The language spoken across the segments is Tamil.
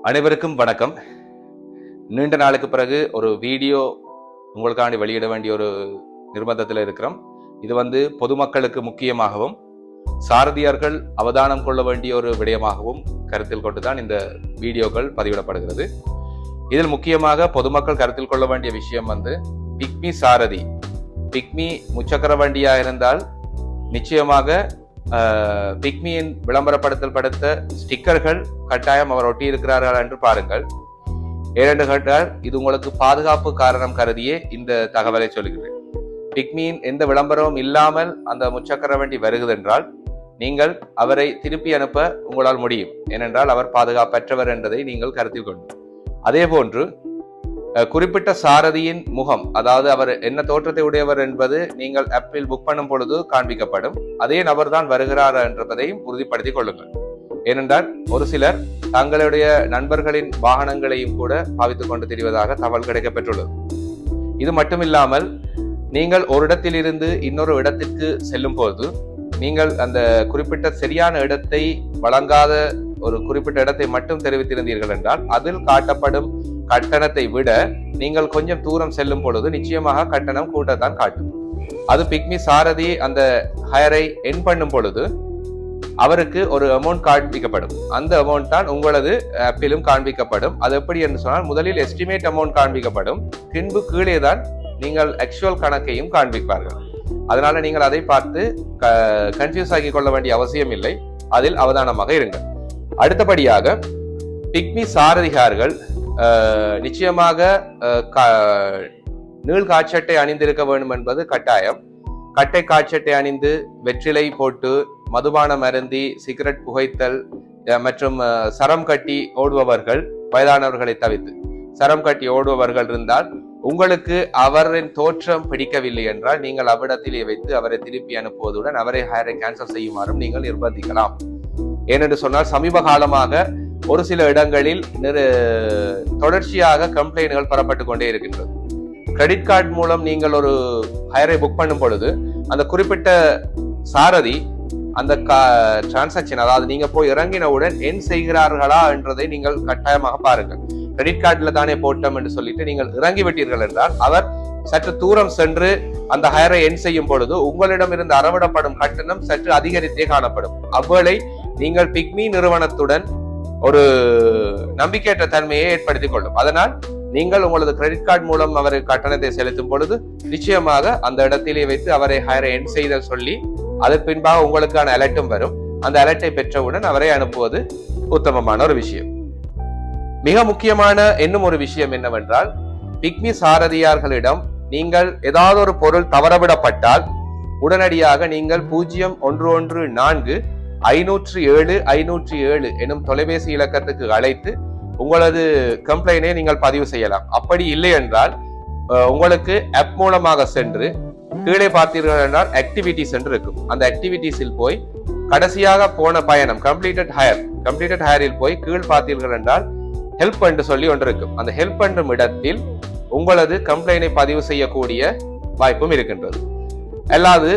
அனைவருக்கும் வணக்கம். நீண்ட நாளுக்கு பிறகு ஒரு வீடியோ உங்களுக்காண்டி வெளியிட வேண்டிய ஒரு நிர்பந்தத்தில் இருக்கிறோம். இது பொதுமக்களுக்கு முக்கியமாகவும் சாரதியார்கள் அவதானம் கொள்ள வேண்டிய ஒரு விடயமாகவும் கருத்தில் கொண்டுதான் இந்த வீடியோக்கள் பதிவிடப்படுகிறது. இதில் முக்கியமாக பொதுமக்கள் கருத்தில் கொள்ள வேண்டிய விஷயம் பிக்மி சாரதி. பிக்மி முச்சக்கர வண்டியாக இருந்தால் நிச்சயமாக பிக்மியின் விளம்பரப்படுத்தல் படுத்த ஸ்டிக்கர்கள் கட்டாயம் அவர் ஒட்டி இருக்கிறார்கள் என்று பாருங்கள். ஏனென்று கேட்டால் இது உங்களுக்கு பாதுகாப்பு காரணம் கருதியே இந்த தகவலை சொல்கிறேன். பிக்மியின் எந்த விளம்பரமும் இல்லாமல் அந்த முச்சக்கர வண்டி வருகிறதென்றால் நீங்கள் அவரை திருப்பி அனுப்ப உங்களால் முடியும். ஏனென்றால் அவர் பாதுகாப்பற்றவர் என்பதை நீங்கள் கருத்தில் கொண்டு, அதே போன்று குறிப்பிட்ட சாரதியின் முகம், அதாவது அவர் என்ன தோற்றத்தை உடையவர் என்பது நீங்கள் ஆப்பில் புக் பண்ணும் பொழுது காண்பிக்கப்படும். அதே நபர் தான் வருகிறார் என்பதையும் உறுதிப்படுத்திக் கொள்ளுங்கள். ஏனென்றால் ஒரு சிலர் தங்களுடைய நண்பர்களின் வாகனங்களையும் கூட பாவித்துக் கொண்டு திரிவதாக தகவல் கிடைக்கப்பெற்றுள்ளது. இது மட்டுமில்லாமல் நீங்கள் ஒரு இடத்திலிருந்து இன்னொரு இடத்திற்கு செல்லும் போது நீங்கள் அந்த குறிப்பிட்ட சரியான இடத்தை வழங்காத ஒரு குறிப்பிட்ட இடத்தை மட்டும் தெரிவித்திருந்தீர்கள் என்றால் அதில் காட்டப்படும் கட்டணத்தை விட நீங்கள் கொஞ்சம் தூரம் செல்லும் பொழுது நிச்சயமாக கட்டணம் கூட்டத்தான் காட்டும். அது பிக்மி சாரதி அந்த ஹயரை என் பண்ணும் பொழுது அவருக்கு ஒரு அமௌண்ட் காண்பிக்கப்படும். அந்த அமௌண்ட் தான் உங்களது ஆப்பிலும் காண்பிக்கப்படும். அது எப்படி என்று சொன்னால் முதலில் எஸ்டிமேட் அமௌண்ட் காண்பிக்கப்படும், பின்பு கீழே தான் நீங்கள் ஆக்சுவல் கணக்கையும் காண்பிப்பார்கள். அதனால நீங்கள் அதை பார்த்து கன்ஃபியூஸ் ஆகி கொள்ள வேண்டிய அவசியம் இல்லை. அதில் அவதானமாக இருங்கள். அடுத்தபடியாக பிக்மி சாரதிகார்கள் நிச்சயமாக நீள் காட்சட்டை அணிந்திருக்க வேண்டும் என்பது கட்டாயம். கட்டை காட்சட்டை அணிந்து வெற்றிலை போட்டு மதுபானம் அருந்தி சிகரெட் புகைத்தல் மற்றும் சரம் கட்டி ஓடுபவர்கள், வயதானவர்களை தவிர்த்து சரம் கட்டி ஓடுபவர்கள் இருந்தால் உங்களுக்கு அவரின் தோற்றம் பிடிக்கவில்லை என்றால் நீங்கள் அவ்விடத்திலே வைத்து அவரை திருப்பி அனுப்புவதுடன் அவரை ஹயரை கேன்சல் செய்யுமாறும் நீங்கள் நிர்பந்திக்கலாம். ஏனென்று சொன்னால் சமீப காலமாக ஒரு சில இடங்களில் தொடர்ச்சியாக கம்ப்ளைண்ட்கள் பெறப்பட்டு கொண்டே இருக்கின்றது. கிரெடிட் கார்டு மூலம் நீங்கள் ஒரு ஹயரை புக் பண்ணும் பொழுது அந்த குறிப்பிட்ட சாரதி அந்த டிரான்சாக்சன், அதாவது நீங்க போய் இறங்கினவுடன் என் செய்கிறார்களா என்றதை நீங்கள் கட்டாயமாக பாருங்கள். கிரெடிட் கார்டுல தானே போட்டோம் என்று சொல்லிட்டு நீங்கள் இறங்கி விட்டீர்கள் என்றால் அவர் சற்று தூரம் சென்று அந்த ஹயரை என் செய்யும் பொழுது உங்களிடம் இருந்து அறவிடப்படும் கட்டணம் சற்று அதிகரித்தே காணப்படும். அவ்வேளை நீங்கள் பிக்மி நிறுவனத்துடன் ஒரு நம்பிக்கையற்ற தன்மையை ஏற்படுத்திக் கொள்ளும். அதனால் நீங்கள் உங்களது கிரெடிட் கார்டு மூலம் அவருக்கு கட்டணத்தை செலுத்தும் பொழுது நிச்சயமாக அந்த இடத்திலே வைத்து அவரை ஹயரை என் செய்தல் சொல்லி அதன் பின்பாக உங்களுக்கான அலர்ட்டும் வரும். அந்த அலர்ட்டை பெற்றவுடன் அவரை அனுப்புவது உத்தமமான ஒரு விஷயம். மிக முக்கியமான இன்னும் ஒரு விஷயம் என்னவென்றால், பிக்மி சாரதியார்களிடம் நீங்கள் ஏதாவது ஒரு பொருள் தவறவிடப்பட்டால் உடனடியாக நீங்கள் 0114 507 எனும் தொலைபேசி இலக்கத்துக்கு அழைத்து உங்களது கம்ப்ளைனை நீங்கள் பதிவு செய்யலாம். அப்படி இல்லை என்றால் உங்களுக்கு ஆப் மூலமாக சென்று கீழே பார்த்தீர்கள் என்றால் ஆக்டிவிட்டிஸ் என்று இருக்கும். அந்த ஆக்டிவிட்டிஸில் போய் கடைசியாக போன பயணம் கம்ப்ளீட்டட் ஹயரில் போய் கீழ் பார்த்தீர்கள் என்றால் ஹெல்ப் என்று சொல்லி ஒன்று இருக்கும். அந்த ஹெல்ப் என்றும் இடத்தில் உங்களது கம்ப்ளைனை பதிவு செய்யக்கூடிய வாய்ப்பும் இருக்கின்றது. அல்லாது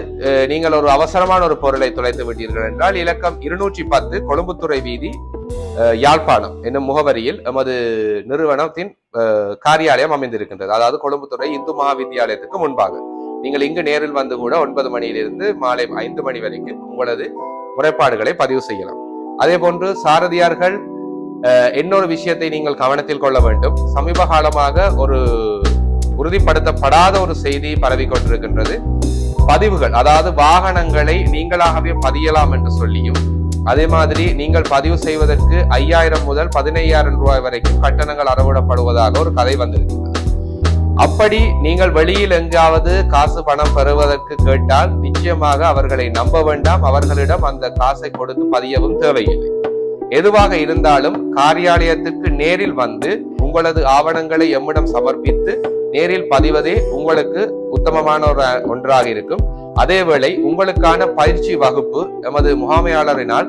நீங்கள் ஒரு அவசரமான ஒரு பொருளை தொலைத்து விட்டீர்கள் என்றால் இலக்கம் 210 கொழும்புத்துறை வீதி யாழ்ப்பாணம் என்னும் முகவரியில் எமது நிறுவனத்தின் காரியாலயம் அமைந்திருக்கின்றது. அதாவது கொழும்புத்துறை இந்து மகாவித்தியாலயத்துக்கு முன்பாக. நீங்கள் இங்கு நேரில் வந்து கூட 9 மணியிலிருந்து மாலை 5 மணி வரைக்கும் உங்களது முறைப்பாடுகளை பதிவு செய்யலாம். அதே போன்று சாரதியார்கள் இன்னொரு விஷயத்தை நீங்கள் கவனத்தில் கொள்ள வேண்டும். சமீப காலமாக ஒரு உறுதிப்படுத்தப்படாத ஒரு செய்தி பரவி கொண்டிருக்கின்றது. பதிவுகள், அதாவது வாகனங்களை நீங்களாகவே பதியலாம் என்று சொல்லியும், அதே மாதிரி நீங்கள் பதிவு செய்வதற்கு 5000 முதல் 15000 ரூபாய் வரைக்கும் கட்டணங்கள் அறவிடப்படுவதாக ஒரு கதை வந்திருக்கிறது. அப்படி நீங்கள் வெளியில் எங்காவது காசு பணம் பெறுவதற்கு கேட்டால் நிச்சயமாக அவர்களை நம்ப வேண்டாம். அவர்களிடம் அந்த காசை கொடுத்து பதியவும் தேவையில்லை. எதுவாக இருந்தாலும் காரியாலயத்துக்கு நேரில் வந்து உங்களது ஆவணங்களை எம்மிடம் சமர்ப்பித்து நேரில் பதிவதே உங்களுக்கு உத்தமமான ஒன்றாக இருக்கும். அதேவேளை உங்களுக்கான பயிற்சி வகுப்பு எமது முகாமையாளரினால்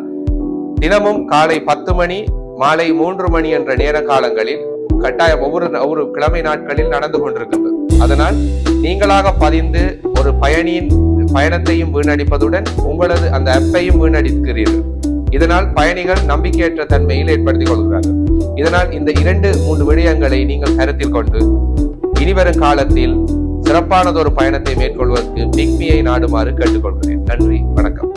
தினமும் காலை 10 மணி மாலை 3 மணி என்ற நேர காலங்களில் கட்டாயம் ஒவ்வொரு கிழமை நாட்களில் நடந்து கொண்டிருக்கின்றது. அதனால் நீங்களாக பதிந்து ஒரு பயணியின் பயணத்தையும் வீணடிப்பதுடன் உங்களது அந்த ஆப்பையும் வீணடிக்கிறீர்கள். இதனால் பயணிகள் நம்பிக்கையற்ற தன்மையில் ஏற்படுத்திக் கொள்கிறார்கள். இதனால் இந்த 2-3 விடயங்களை நீங்கள் கருத்தில் கொண்டு இனிவரும் காலத்தில் சிறப்பானதொரு பயணத்தை மேற்கொள்வதற்கு பிக்மியை நாடுமாறு கேட்டுக்கொள்கிறேன். நன்றி, வணக்கம்.